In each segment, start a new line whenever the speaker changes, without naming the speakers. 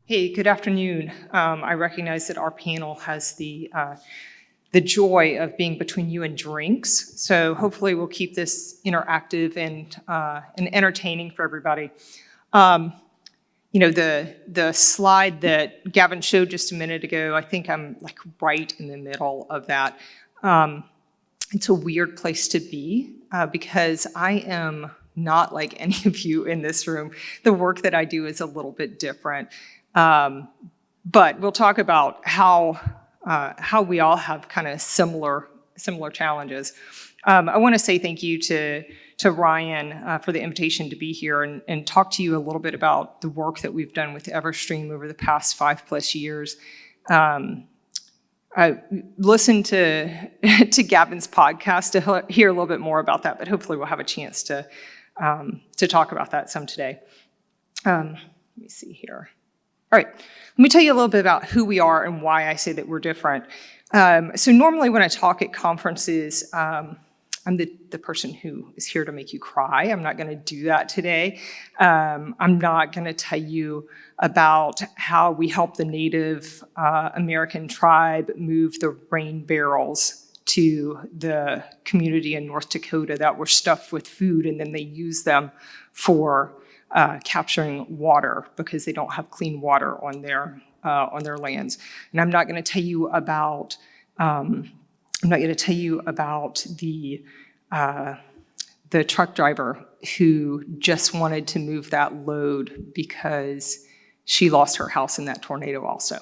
Hey, good afternoon. I recognize that our panel has the joy of being between you and drinks, so hopefully we'll keep this interactive and entertaining for everybody. The slide that Gavin showed just a minute ago, I think I'm like right in the middle of that. It's a weird place to be because I am not like any of you in this room. The work that I do is a little bit different. But we'll talk about how we all have kind of similar challenges. I want to say thank you to Ryan for the invitation to be here and talk to you a little bit about the work that we've done with Everstream over the past 5+ years. I listened to Gavin's podcast to hear a little bit more about that, but hopefully we'll have a chance to talk about that some today. Let me see here. All right, let me tell you a little bit about who we are and why I say that we're different. So normally when I talk at conferences, I'm the person who is here to make you cry. I'm not going to do that today. I'm not going to tell you about how we help the Native American tribe move the rain barrels to the community in North Dakota that were stuffed with food, and then they use them for capturing water because they don't have clean water on their lands. And I'm not going to tell you about the truck driver who just wanted to move that load because she lost her house in that tornado also.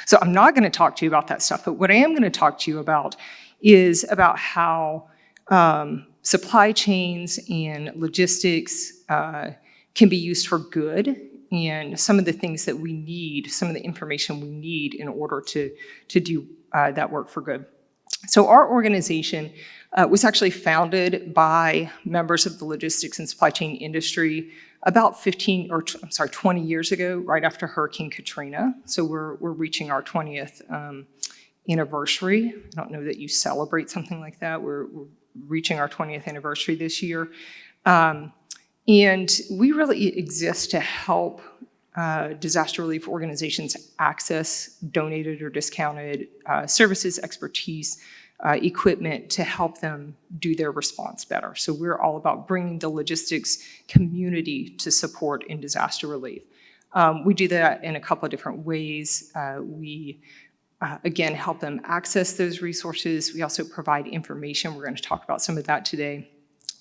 So I'm not going to talk to you about that stuff, but what I am going to talk to you about is about how supply chains and logistics can be used for good, and some of the things that we need, some of the information we need in order to do that work for good. So our organization was actually founded by members of the logistics and supply chain industry about 20 years ago, right after Hurricane Katrina. So we're reaching our 20th anniversary. I don't know that you celebrate something like that. We're reaching our 20th anniversary this year. And we really exist to help disaster relief organizations access donated or discounted services, expertise, equipment to help them do their response better. So we're all about bringing the logistics community to support in disaster relief. We do that in a couple of different ways. We again, help them access those resources. We also provide information. We're going to talk about some of that today,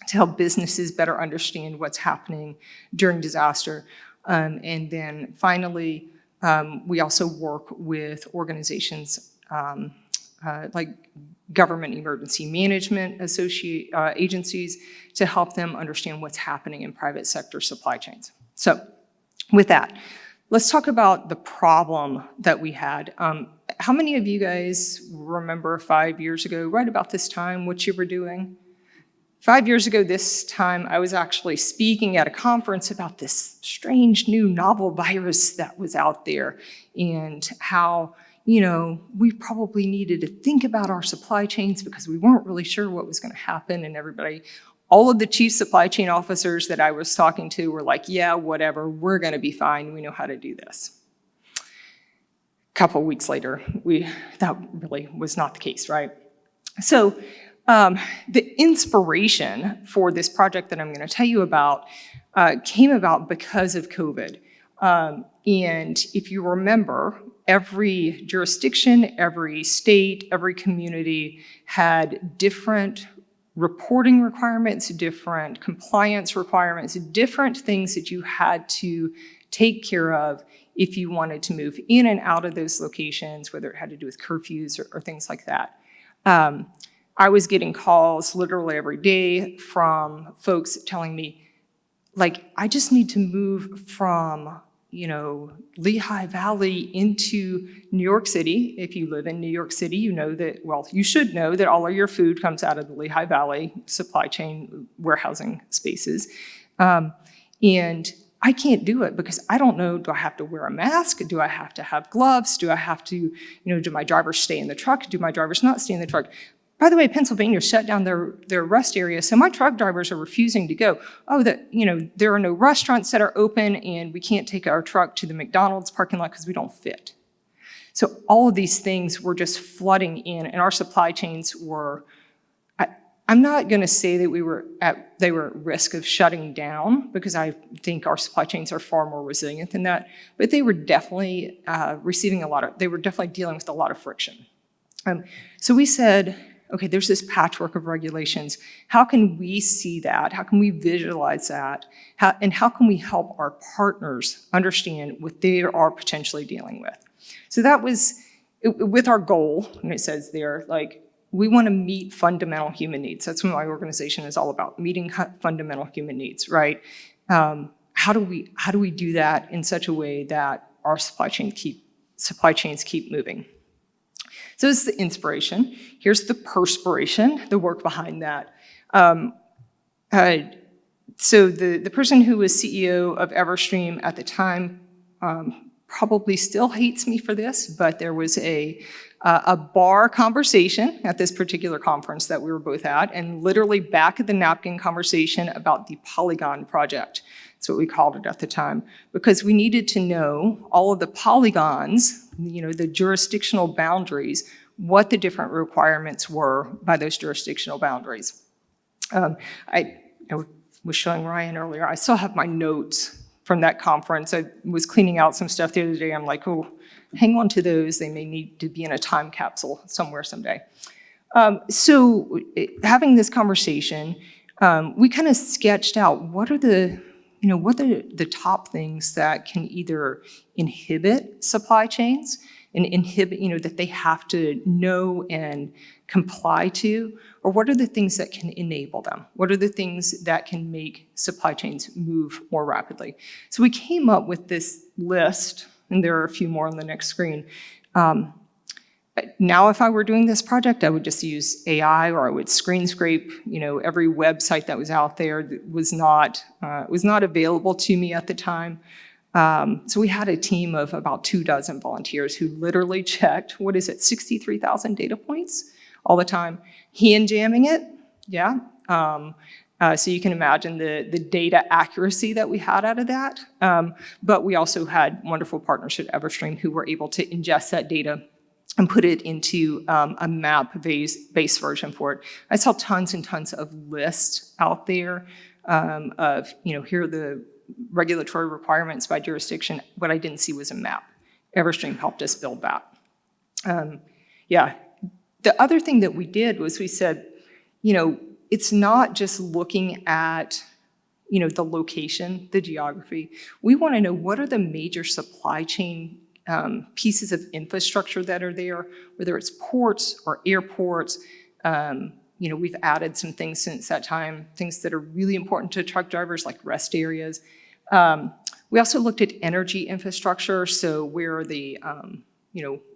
to help businesses better understand what's happening during disaster. And then finally, we also work with organizations like government emergency management agencies to help them understand what's happening in private sector supply chains. So with that, let's talk about the problem that we had. How many of you guys remember 5 years ago, right about this time, what you were doing? 5 years ago this time, I was actually speaking at a conference about this strange new novel virus that was out there and how, we probably needed to think about our supply chains because we weren't really sure what was going to happen. And all of the chief supply chain officers that I was talking to were like, yeah, whatever, we're going to be fine. We know how to do this. A couple of weeks later, that really was not the case, right? So the inspiration for this project that I'm going to tell you about came about because of COVID. And if you remember, every jurisdiction, every state, every community had different reporting requirements, different compliance requirements, different things that you had to take care of if you wanted to move in and out of those locations, whether it had to do with curfews or things like that. I was getting calls literally every day from folks telling me, like, I just need to move from, Lehigh Valley into New York City. If you live in New York City, you should know that all of your food comes out of the Lehigh Valley supply chain warehousing spaces. And I can't do it because I don't know, do I have to wear a mask? Do I have to have gloves? Do I have to, do my drivers stay in the truck? Do my drivers not stay in the truck? by the way, Pennsylvania shut down their rest area, so my truck drivers are refusing to go. Oh, there are no restaurants that are open, and we can't take our truck to the McDonald's parking lot because we don't fit. So all of these things were just flooding in, and our supply chains were, I'm not going to say that they were at risk of shutting down, because I think our supply chains are far more resilient than that, but they were definitely they were definitely dealing with a lot of friction. So we said, okay, there's this patchwork of regulations. How can we see that? How can we visualize that? And how can we help our partners understand what they are potentially dealing with? So that was with our goal, and it says there, like, we want to meet fundamental human needs. That's what my organization is all about, meeting fundamental human needs, right? How do we do that in such a way that our supply chains keep moving? So this is the inspiration. Here's the perspiration, the work behind that. So the person who was CEO of Everstream at the time probably still hates me for this, but there was a bar conversation at this particular conference that we were both at, and literally back of the napkin conversation about the Polygon project. That's what we called it at the time, because we needed to know all of the polygons, the jurisdictional boundaries, what the different requirements were by those jurisdictional boundaries. I was showing Ryan earlier, I still have my notes from that conference. I was cleaning out some stuff the other day. I'm like, oh, hang on to those. They may need to be in a time capsule somewhere someday. So having this conversation, we kind of sketched out what are the top things that can either inhibit supply chains and inhibit, that they have to know and comply to, or what are the things that can enable them? What are the things that can make supply chains move more rapidly? So we came up with this list, and there are a few more on the next screen. Now, if I were doing this project, I would just use AI, or I would screen scrape, every website that was out there that was not available to me at the time. So we had a team of about 24 volunteers who literally checked, 63,000 data points all the time, hand jamming it, yeah. So you can imagine the data accuracy that we had out of that. But we also had wonderful partners at Everstream who were able to ingest that data and put it into a map-based version for it. I saw tons and tons of lists out there of, here are the regulatory requirements by jurisdiction. What I didn't see was a map. Everstream helped us build that. Yeah. The other thing that we did was we said, it's not just looking at, the location, the geography. We want to know what are the major supply chain pieces of infrastructure that are there, whether it's ports or airports. We've added some things since that time, things that are really important to truck drivers, like rest areas. We also looked at energy infrastructure, so where are the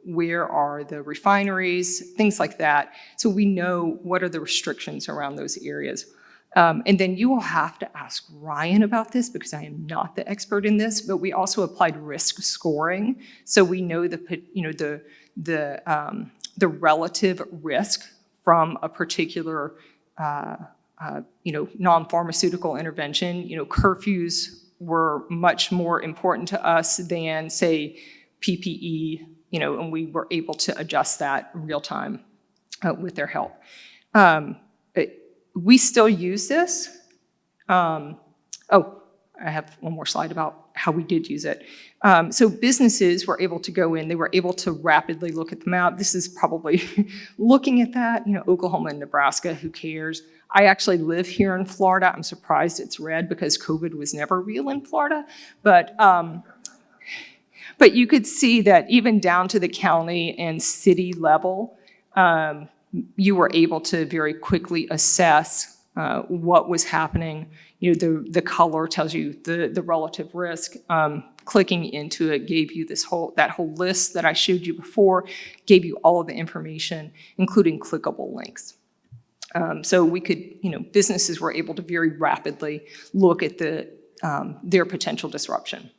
where are the refineries, things like that. So we know what are the restrictions around those areas. And then you will have to ask Ryan about this, because I am not the expert in this, but we also applied risk scoring. So we know the relative risk from a particular non-pharmaceutical intervention. Curfews were much more important to us than, say, PPE, and we were able to adjust that real time with their help. We still use this. I have one more slide about how we did use it. So businesses were able to go in, they were able to rapidly look at the map. This is probably looking at that, Oklahoma and Nebraska, who cares? I actually live here in Florida. I'm surprised it's red because COVID was never real in Florida. But you could see that even down to the county and city level, you were able to very quickly assess what was happening. The color tells you the relative risk. Clicking into it gave you that whole list that I showed you before, gave you all of the information, including clickable links. So we could, businesses were able to very rapidly look at their potential disruption.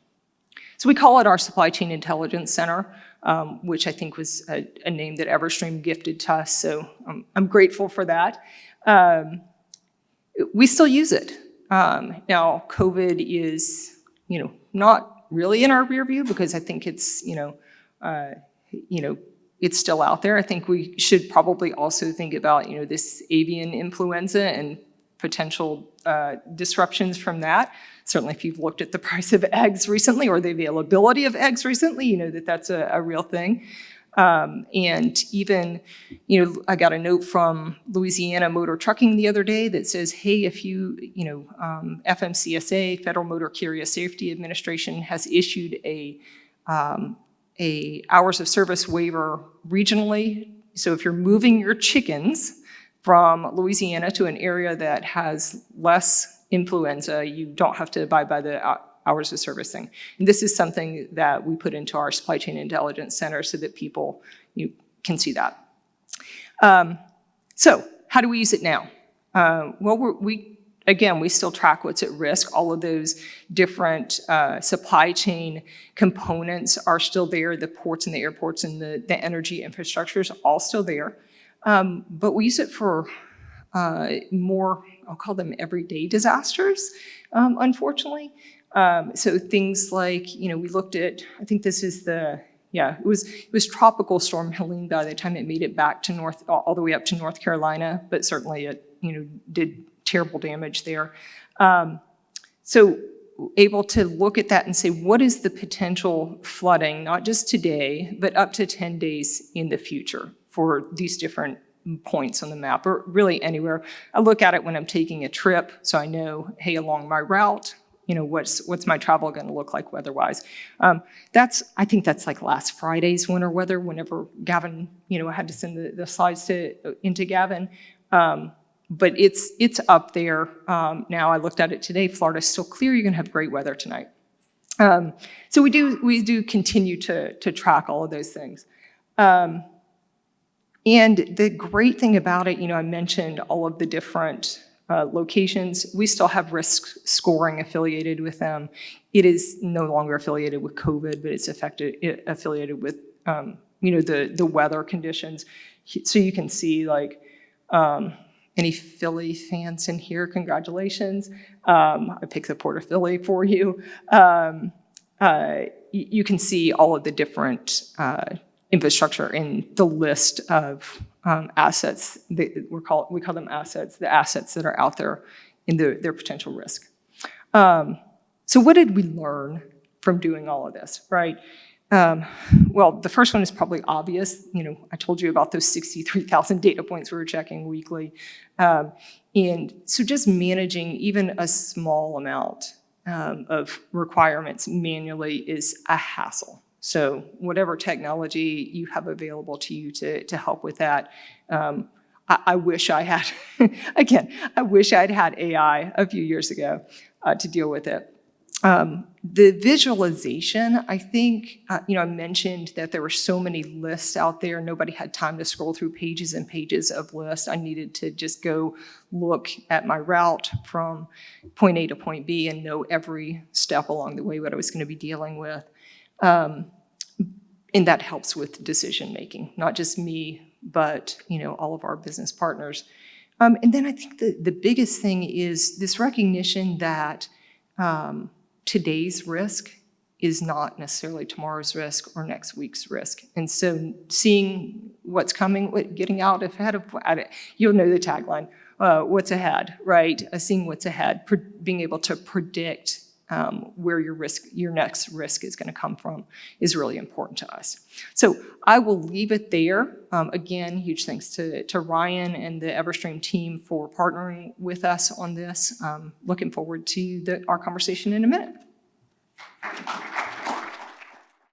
So we call it our Supply Chain Intelligence Center, which I think was a name that Everstream gifted to us, so I'm grateful for that. We still use it. Now, COVID is, not really in our rear view because I think it's, it's still out there. I think we should probably also think about, this avian influenza and potential disruptions from that. Certainly if you've looked at the price of eggs recently or the availability of eggs recently, you know that that's a real thing. And even, I got a note from Louisiana Motor Trucking the other day that says, hey, if you, FMCSA, Federal Motor Carrier Safety Administration, has issued a hours of service waiver regionally. So if you're moving your chickens from Louisiana to an area that has less influenza, you don't have to abide by the hours of service thing. And this is something that we put into our Supply Chain Intelligence Center so that people can see that. So how do we use it now? Well, we still track what's at risk. All of those different supply chain components are still there. The ports and the airports and the energy infrastructure is all still there. But we use it for more, I'll call them everyday disasters, unfortunately. So things like, we looked at, I think this is it was Tropical Storm Helene by the time it made it back to all the way up to North Carolina, but certainly it, did terrible damage there. So able to look at that and say, what is the potential flooding, not just today, but up to 10 days in the future for these different points on the map, or really anywhere. I look at it when I'm taking a trip, so I know, hey, along my route, what's my travel going to look like weather-wise. I think that's like last Friday's winter weather, whenever Gavin, I had to send the slides into Gavin. But it's up there. Now I looked at it today, Florida's still clear, you're going to have great weather tonight. So we do continue to track all of those things. And the great thing about it, I mentioned all of the different locations. We still have risk scoring affiliated with them. It is no longer affiliated with COVID, but it's affiliated with, the weather conditions. So you can see like, any Philly fans in here, congratulations. I picked the Port of Philly for you. You can see all of the different infrastructure in the list of assets. We call them assets, the assets that are out there in their potential risk. So what did we learn from doing all of this, right? Well, the first one is probably obvious. I told you about those 63,000 data points we were checking weekly. And so just managing even a small amount of requirements manually is a hassle. So whatever technology you have available to you to help with that, I wish I had, again, I wish I'd had AI a few years ago to deal with it. The visualization, I think, I mentioned that there were so many lists out there. Nobody had time to scroll through pages and pages of lists. I needed to just go look at my route from point A to point B and know every step along the way what I was going to be dealing with. And that helps with decision making, not just me, but all of our business partners. And then I think the biggest thing is this recognition that today's risk is not necessarily tomorrow's risk or next week's risk. And so seeing what's coming, getting out ahead of it, you'll know the tagline, what's ahead, right? Seeing what's ahead, being able to predict where your next risk is going to come from is really important to us. So I will leave it there. Again, huge thanks to Ryan and the Everstream team for partnering with us on this. Looking forward to our conversation in a minute.